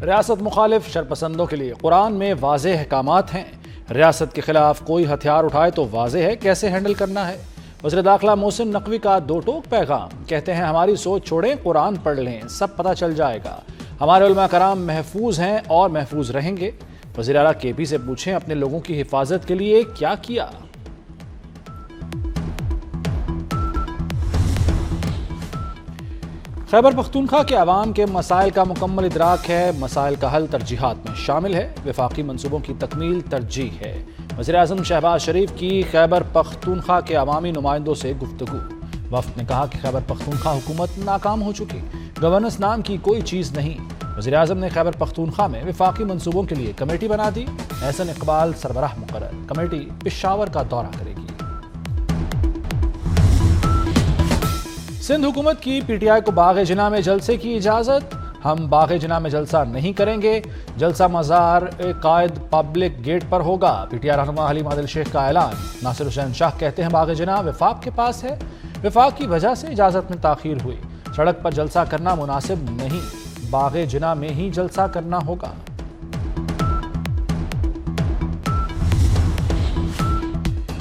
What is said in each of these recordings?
रियासत मुखालिफ शरपसंदों के लिए कुरान में वाज़ेह अहकामात हैं। रियासत के खिलाफ कोई हथियार उठाए तो वाज़ेह है कैसे हैंडल करना है। वज़ीर दाखिला मोहसिन नकवी का दो टोक पैगाम, कहते हैं हमारी सोच छोड़ें, कुरान पढ़ लें, सब पता चल जाएगा। हमारे उलमा कराम महफूज हैं और महफूज रहेंगे। वज़ीर आला केपी से पूछें अपने लोगों की हिफाजत के लिए क्या किया। खैबर पख्तूनख्वा के अवाम के मसाइल का मुकम्मल इदराक है, मसाइल का हल तरजीहात में शामिल है, वफाकी मनसूबों की तकमील तरजीह है। वज़ीर आज़म शहबाज शरीफ की खैबर पख्तूनख्वा के अवामी नुमाइंदों से गुफ्तगू। वफ़द ने कहा कि खैबर पख्तूनख्वा हुकूमत नाकाम हो चुकी, गवर्नेंस नाम की कोई चीज़ नहीं। वज़ीर आज़म ने खैबर पख्तूनख्वा में वफाकी मनसूबों के लिए कमेटी बना दी। एहसन इकबाल सरबराह मुकर्रर। कमेटी पेशावर का दौरा करेगी। सिंध हुकूमत की पीटीआई को बाग़ जिना में जलसे की इजाज़त। हम बाग़ जिना में जलसा नहीं करेंगे, जलसा मज़ार कायद पब्लिक गेट पर होगा। पीटीआई रहनुमा हलीम आदिल शेख का ऐलान। नासिर हुसैन शाह कहते हैं बाग़ जिना वफाक के पास है, वफाक की वजह से इजाज़त में ताख़ीर हुई। सड़क पर जलसा करना मुनासिब नहीं, बाग़ जिना में ही जलसा करना होगा।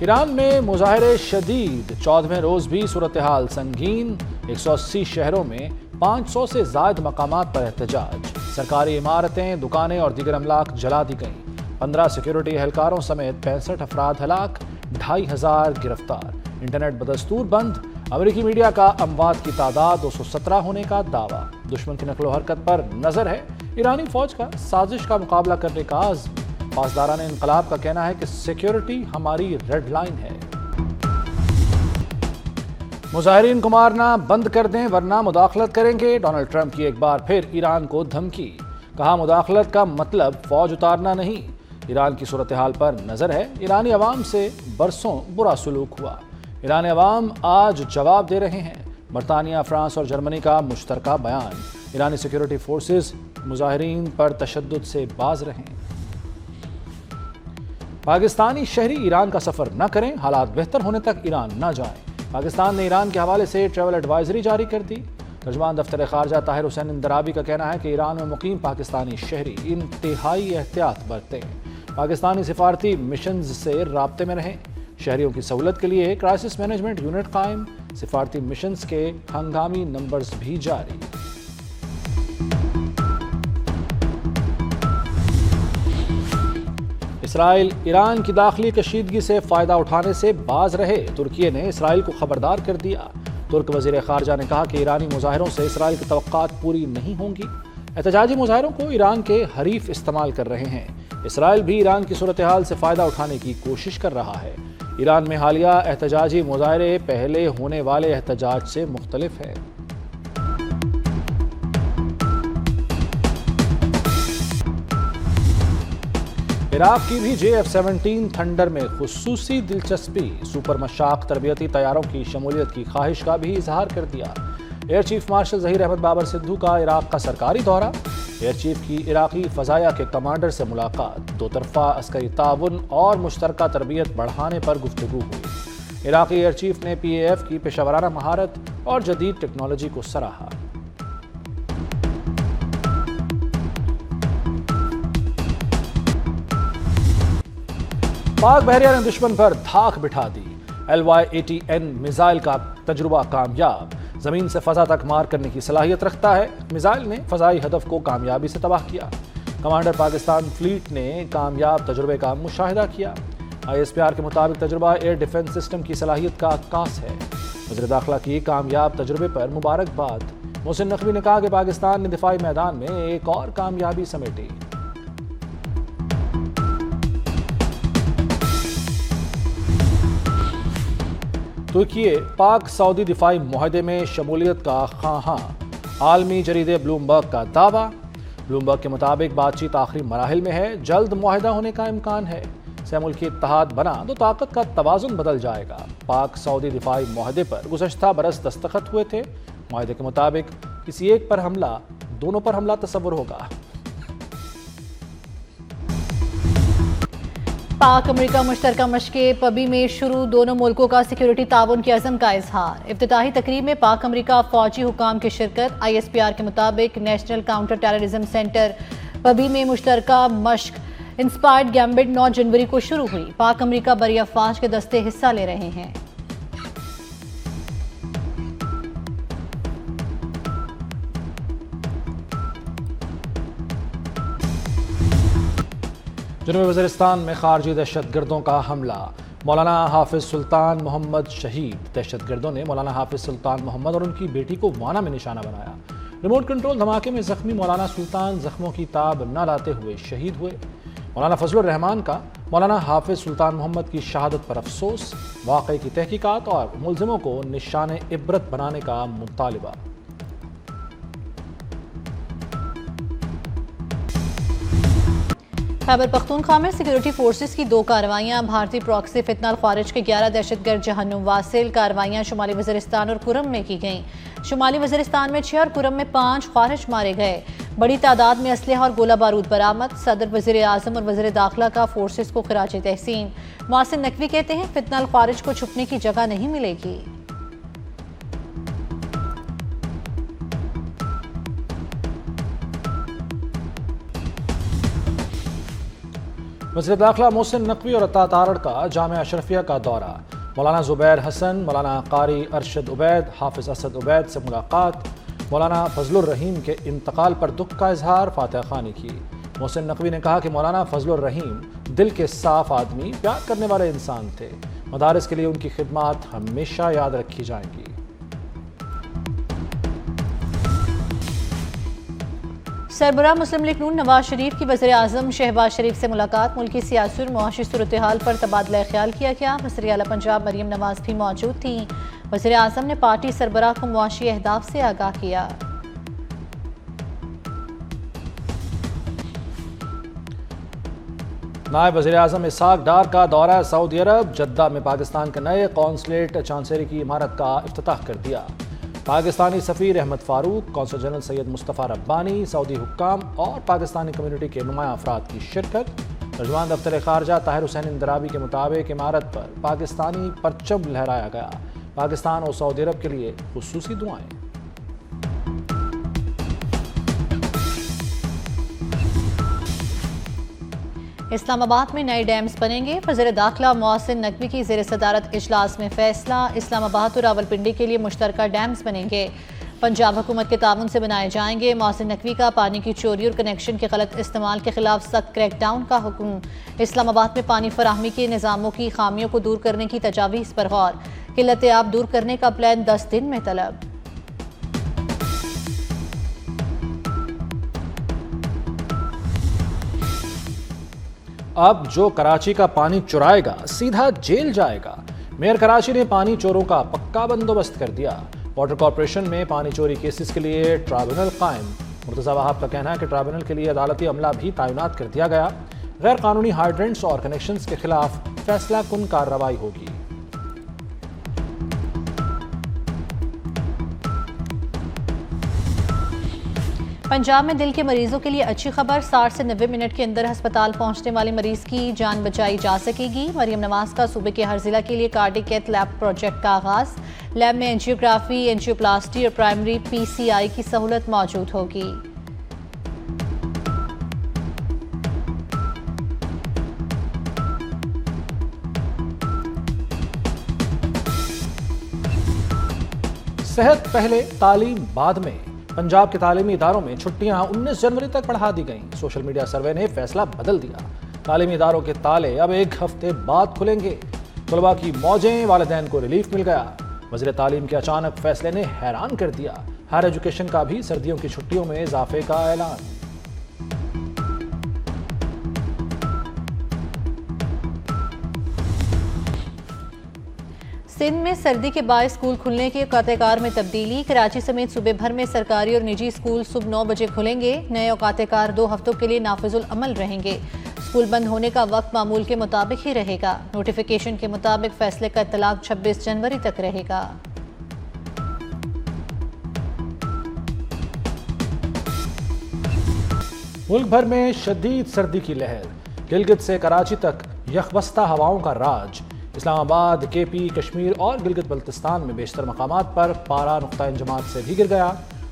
ईरान में मुजाहिरे शदीद, 14वें रोज भी सूरत हाल संगीन। 180 शहरों में 500 से ज़ायद मकामात पर एहतजाज। सरकारी इमारतें, दुकानें और दीगर अमलाक जला दी गईं। 15 सिक्योरिटी एहलकारों समेत 65 अफराद हलाक, 2500 गिरफ्तार। इंटरनेट बदस्तूर बंद। अमेरिकी मीडिया का अमवात की तादाद 217 होने का दावा। दुश्मन की नकलो हरकत पर नजर है। ईरानी फौज का साजिश का मुकाबला करने का आज़्म। पासदारान इनकलाब का कहना है कि सिक्योरिटी हमारी रेड लाइन है। मुजाहिरीन को मारना बंद कर दें वरना मुदाखलत करेंगे। डोनाल्ड ट्रंप की एक बार फिर ईरान को धमकी। कहा मुदाखलत का मतलब फौज उतारना नहीं। ईरान की सूरत हाल पर नजर है। ईरानी अवाम से बरसों बुरा सलूक हुआ। ईरानी अवाम आज जवाब दे रहे हैं। बरतानिया, फ्रांस और जर्मनी का मुश्तरका बयान। ईरानी सिक्योरिटी फोर्सेस मुजाहिरीन पर तशद्दुद से बाज रहें। पाकिस्तानी शहरी ईरान का सफर न करें, हालात बेहतर होने तक ईरान न जाएं। पाकिस्तान ने ईरान के हवाले से ट्रैवल एडवाइजरी जारी कर दी। तर्जमान दफ्तर खारजा ताहिर हुसैन इंदराबी का कहना है कि ईरान में मुकीम पाकिस्तानी शहरी इंतहाई एहतियात बरतें, पाकिस्तानी सिफारती मिशन से राब्ते में रहें। शहरियों की सहूलत के लिए क्राइसिस मैनेजमेंट यूनिट कायम, सिफारती मिशन के हंगामी नंबर्स भी जारी। इसराइल ईरान की दाखिली कशीदगी से फ़ायदा उठाने से बाज रहे। तुर्की ने इसराइल को खबरदार कर दिया। तुर्क वज़ीर ख़ारजा ने कहा कि ईरानी मुजाहिरों से इसराइल की तवक्कात पूरी नहीं होंगी। एहतजाजी मुजाहिरों को ईरान के हरीफ इस्तेमाल कर रहे हैं। इसराइल भी ईरान की सूरत हाल से फ़ायदा उठाने की कोशिश कर रहा है। ईरान में हालिया एहतजाजी मुजाहिरे पहले होने वाले एहतजाज से मुख्तलिफ है। इराक की भी JF-17 थंडर में खुसूसी दिलचस्पी। सुपर मशाक तरबियती तैयारों की शमूलियत की ख्वाहिश का भी इजहार कर दिया। Air chief marshal Zaheer Ahmed Babar Sidhu का इराक का सरकारी दौरा। एयर चीफ की इराकी फ़ज़ाया के कमांडर से मुलाकात। दो तरफ़ा अस्करी ताउन और मुश्तरका तरबियत बढ़ाने पर गुफ्तगू हुई। इराकी एयर चीफ ने PAF की पेशावराना महारत और जदीद टेक्नोलॉजी को सराहा। पाक बहरिया ने दुश्मन पर धाक बिठा दी। LY-80N मिसाइल का तजुर्बा कामयाब। जमीन से फजा तक मार करने की सलाहियत रखता है। मिसाइल ने फजाई हदफ को कामयाबी से तबाह किया। कमांडर पाकिस्तान फ्लीट ने कामयाब तजुर्बे का मुशाहिदा किया। ISPR के मुताबिक तजुर्बा एयर डिफेंस सिस्टम की सलाहियत का अक्कास है। वज़ीर दाखिला की कामयाब तजुर्बे पर मुबारकबाद। मोहसिन नकवी ने कहा कि पाकिस्तान ने दिफाई मैदान में एक और कामयाबी समेटी। तुर्की पाक सऊदी दिफाई मुआहदे में शमूलियत का ख़ां। आलमी जरीदे ब्लूमबर्ग का दावा। ब्लूमबर्ग के मुताबिक बातचीत आखिरी मराहिल में है, जल्द मुआहदा होने का इम्कान है। सहमुल्की इत्तेहाद बना तो ताकत का तवाज़ुन बदल जाएगा। पाक सऊदी दिफाई मुआहदे पर गुज़श्ता बरस दस्तखत हुए थे। मुआहदे के मुताबिक किसी एक पर हमला, दोनों पर हमला तस्वुर होगा। पाक अमेरिका मुश्तरका मशक़े पबी में शुरू। दोनों मुल्कों का सिक्योरिटी ताउन के अज़म का इजहार। इफ्तिताही तकरीब में पाक अमेरिका फौजी हुकाम की शिरकत। ISPR के मुताबिक नेशनल काउंटर टेररिज्म सेंटर पबी में मुश्तरका मश्क इंस्पायर्ड गैम्बिट 9 जनवरी को शुरू हुई। पाक अमरीका बरी अफवाज के दस्ते हिस्सा ले रहे हैं। जनूबी वज़ीरिस्तान में खारजी दहशतगर्दों का हमला। मौलाना हाफिज सुल्तान मोहम्मद शहीद। दहशतगर्दों ने मौलाना हाफिज सुल्तान मोहम्मद और उनकी बेटी को वाना में निशाना बनाया। रिमोट कंट्रोल धमाके में जख्मी मौलाना सुल्तान जख्मों की ताब न लाते हुए शहीद हुए। मौलाना फजलुर रहमान का मौलाना हाफिज सुल्तान मोहम्मद की शहादत पर अफसोस। वाक़े की तहकीकात और मुलजिमों को निशान इबरत बनाने का मुतालिबा। खैबर पख्तूनख्वा में सिक्योरिटी फोर्सेस की 2 कार्रवाइयां। भारतीय प्रॉक्सी फितना खारिज के 11 दहशतगर्द जहन्नुम वासिल। कार्रवाइयां शुमाली वज़ीरिस्तान और कुरम में की गईं। शुमाली वज़ीरिस्तान में 6 और कुरम में 5 खारिज मारे गए। बड़ी तादाद में असलहा और गोला बारूद बरामद। सदर वज़ीर आज़म और वज़ीर दाखिला का फोर्सेस को खिराज तहसीन। मोहसिन नकवी कहते हैं फितना खारिज को छुपने की जगह नहीं मिलेगी। वज़ीर दाखिला मोहसिन नकवी और अता तारड़ का जामिया अशरफिया का दौरा। मौलाना ज़ुबैर हसन, मौलाना कारी अरशद उबैद, हाफिज असद उबैद से मुलाकात। मौलाना फजलुर रहीम के इंतकाल पर दुख का इजहार, फातिहा खानी की। मोहसिन नकवी ने कहा कि मौलाना फजलुर रहीम दिल के साफ आदमी, प्यार करने वाले इंसान थे। मदारिस के लिए उनकी खिदमत हमेशा याद रखी जाएंगी। सरबराह मुस्लिम लीग नून नवाज शरीफ की वज़ीर आज़म शहबाज शरीफ से मुलाकात। मुल्की सियासी और मुआशी सूरत हाल पर तबादला ख्याल किया गया। वज़ीर आला पंजाब मरियम नवाज भी मौजूद थी। वज़ीर आज़म ने पार्टी सरबराह को मुआशी अहदाफ से आगाह किया। नायब वज़ीर आज़म इसाक डार का दौरा सऊदी अरब। जद्दा में पाकिस्तान के नए कौंसलेट चांसलरी की इमारत का इफ्तिताह कर दिया। पाकिस्तानी सफ़ीर Ahmed Farooq, consul general Syed Mustafa Rabbani, Saudi हुक्काम और पाकिस्तानी कम्युनिटी के नुमाया अफराद की शिरकत। तर्जुमान दफ्तर ख़ारजा ताहिर हुसैन इंदराबी के मुताबिक इमारत पर पाकिस्तानी परचम लहराया गया। पाकिस्तान और सऊदी अरब के लिए खुसूसी दुआएं। इस्लामाबाद में नए डैम्स बनेंगे। वज़ीर दाखिला मोहसिन नकवी की ज़ेर सदारत इजलास में फैसला। इस्लामाबाद और रावलपिंडी के लिए मुश्तरका डैम्स बनेंगे। पंजाब हुकूमत के ताउन से बनाए जाएंगे। मोहसिन नकवी का पानी की चोरी और कनेक्शन के गलत इस्तेमाल के खिलाफ सख्त क्रैकडाउन का हुक्म। इस्लामाबाद में पानी फराहमी के निज़ामों की खामियों को दूर करने की तजावीज़ पर गौर। किल्लत आब दूर करने का प्लान 10 दिन में तलब। अब जो कराची का पानी चुराएगा सीधा जेल जाएगा। मेयर कराची ने पानी चोरों का पक्का बंदोबस्त कर दिया। वाटर कॉरपोरेशन में पानी चोरी केसेस के लिए ट्राइब्यूनल कायम। मुर्तज़ा वहाब का कहना है कि ट्राइब्यूनल के लिए अदालती अमला भी तैनात कर दिया गया। गैर कानूनी हाइड्रेंट्स और कनेक्शंस के खिलाफ फैसला कुन कार्रवाई होगी। पंजाब में दिल के मरीजों के लिए अच्छी खबर। 60 से 90 मिनट के अंदर अस्पताल पहुंचने वाले मरीज की जान बचाई जा सकेगी। मरियम नवाज का सूबे के हर जिला के लिए कार्डियक कैथ लैब प्रोजेक्ट का आगाज। लैब में एंजियोग्राफी, एंजियोप्लास्टी और प्राइमरी PCI की सहूलत मौजूद होगी। सेहत पहले तालीम बाद में। पंजाब के तालीमी इदारों में छुट्टियां 19 जनवरी तक बढ़ा दी गईं। सोशल मीडिया सर्वे ने फैसला बदल दिया। तालीमी इदारों के ताले अब 1 हफ्ते बाद खुलेंगे। तलबा की मौजें, वालिदैन को रिलीफ मिल गया। वज़ीर तालीम के अचानक फैसले ने हैरान कर दिया। हायर एजुकेशन का भी सर्दियों की छुट्टियों में इजाफे का ऐलान। सिंध में सर्दी के बाद स्कूल खुलने के औकात-ए-कार में तब्दीली। कराची समेत सूबे भर में सरकारी और निजी स्कूल सुबह 9 बजे खुलेंगे। नए औकात-ए-कार 2 हफ्तों के लिए नाफिजुल अमल रहेंगे। स्कूल बंद होने का वक्त मामूल के मुताबिक ही रहेगा। नोटिफिकेशन के मुताबिक फैसले का इत्तलाक 26 जनवरी तक रहेगा। मुल्क भर में शदीद सर्दी की लहर। गिलगित से कराची तक यखबस्ता हवाओं का राज। इस्लामाबाद, KP, कश्मीर और गिलगित बल्तिस्तान में बेशतर मकामात पर पारा नुक्ता इंजमात से भी गिर गया।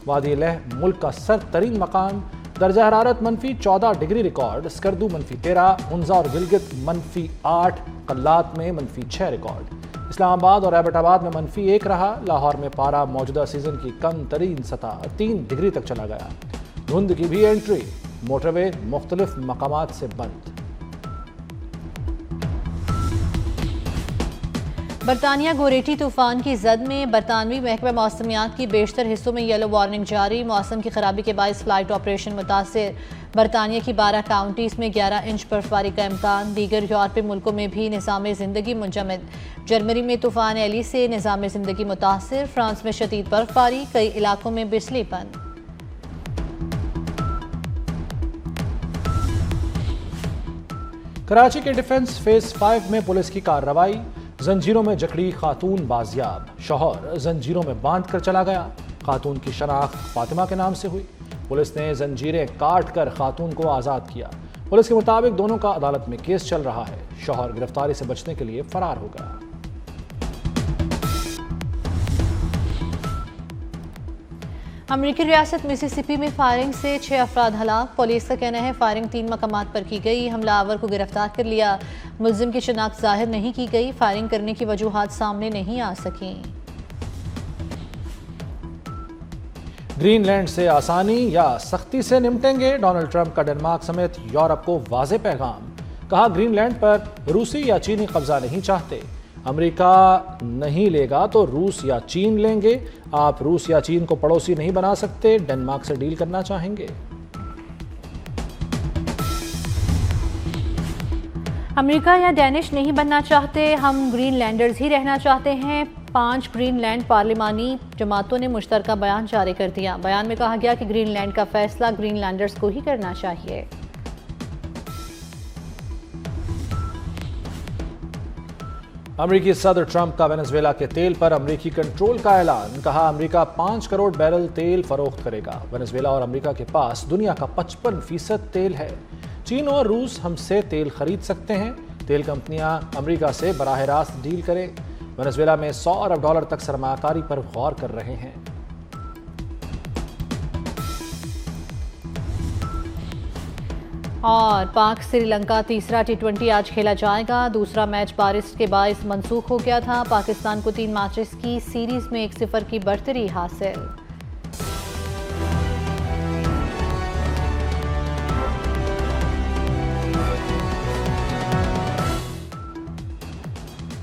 वादी लह मुल्क का सर्द तरीन मकाम। दर्जा हरारत -14 डिग्री रिकॉर्ड, स्कर्दू -13, उन्जा और गिलगित -8, कल्लात में -6 रिकॉर्ड। इस्लामाबाद और एबटाबाद में -1 रहा। लाहौर में पारा मौजूदा सीजन की कम तरीन सतह 3 डिग्री तक चला गया। धुंध की भी एंट्री, मोटरवे मुख्तलिफ मकामात से बंद। बरतानिया गोरेटी तूफान की जद में बरतानवी महकमा मौसमियात की बेशतर हिस्सों में येलो वार्निंग जारी। मौसम की खराबी के बायस फ्लाइट ऑपरेशन मुतासिर। बरतानिया की 12 काउंटीज में 11 इंच बर्फबारी का इम्कान। दीगर यूरोपीय मुल्कों में भी निज़ाम ज़िंदगी मुंजमद। जर्मनी में तूफान एली से निज़ाम ज़िंदगी मुतासिर। फ्रांस में शदीद बर्फबारी, कई इलाकों में बिजली बंद। कराची के डिफेंस फेज 5 में पुलिस की कार्रवाई। जंजीरों में जकड़ी खातून बाजियाब, शौहर जंजीरों में बांध कर चला गया। खातून की शनाख्त फातिमा के नाम से हुई। पुलिस ने जंजीरें काट कर खातून को आज़ाद किया। पुलिस के मुताबिक दोनों का अदालत में केस चल रहा है। शौहर गिरफ्तारी से बचने के लिए फरार हो गया। अमरीकी रियासत मिसिसिपी में फायरिंग से 6 अफराद हलाक। पुलिस का कहना है फायरिंग 3 मकामात पर की गई। हमलावर को गिरफ्तार कर लिया। मुल्जिम की शनाख्त जाहिर नहीं की गई। फायरिंग करने की वजूहात सामने नहीं आ सकी। ग्रीनलैंड से आसानी या सख्ती से निपटेंगे? डोनाल्ड ट्रंप का डेनमार्क समेत यूरोप को वाज़ेह पैगाम। कहा ग्रीनलैंड पर रूसी या चीनी कब्जा नहीं चाहते। अमेरिका नहीं लेगा तो रूस या चीन लेंगे। आप रूस या चीन को पड़ोसी नहीं बना सकते, डेनमार्क से डील करना चाहेंगे। अमेरिका या डेनिश नहीं बनना चाहते, हम ग्रीनलैंडर्स ही रहना चाहते हैं। 5 ग्रीनलैंड पार्लिमानी जमातों ने मुश्तरका बयान जारी कर दिया। बयान में कहा गया कि ग्रीनलैंड का फैसला ग्रीनलैंडर्स को ही करना चाहिए। अमेरिकी सदर ट्रंप का वेनेजुएला के तेल पर अमेरिकी कंट्रोल का ऐलान। कहा अमेरिका 5 करोड़ बैरल तेल फरोख्त करेगा। वेनेजुएला और अमेरिका के पास दुनिया का 55% तेल है। चीन और रूस हमसे तेल खरीद सकते हैं। तेल कंपनियां अमेरिका से बराह रास्त डील करें। वेनेजुएला में $100 अरब तक सरमायाकारी पर गौर कर रहे हैं। और पाक श्रीलंका तीसरा T20 आज खेला जाएगा। दूसरा मैच बारिश के बायस मंसूख हो गया था। पाकिस्तान को 3 मैचेस की सीरीज में 1-0 की बढ़तरी हासिल।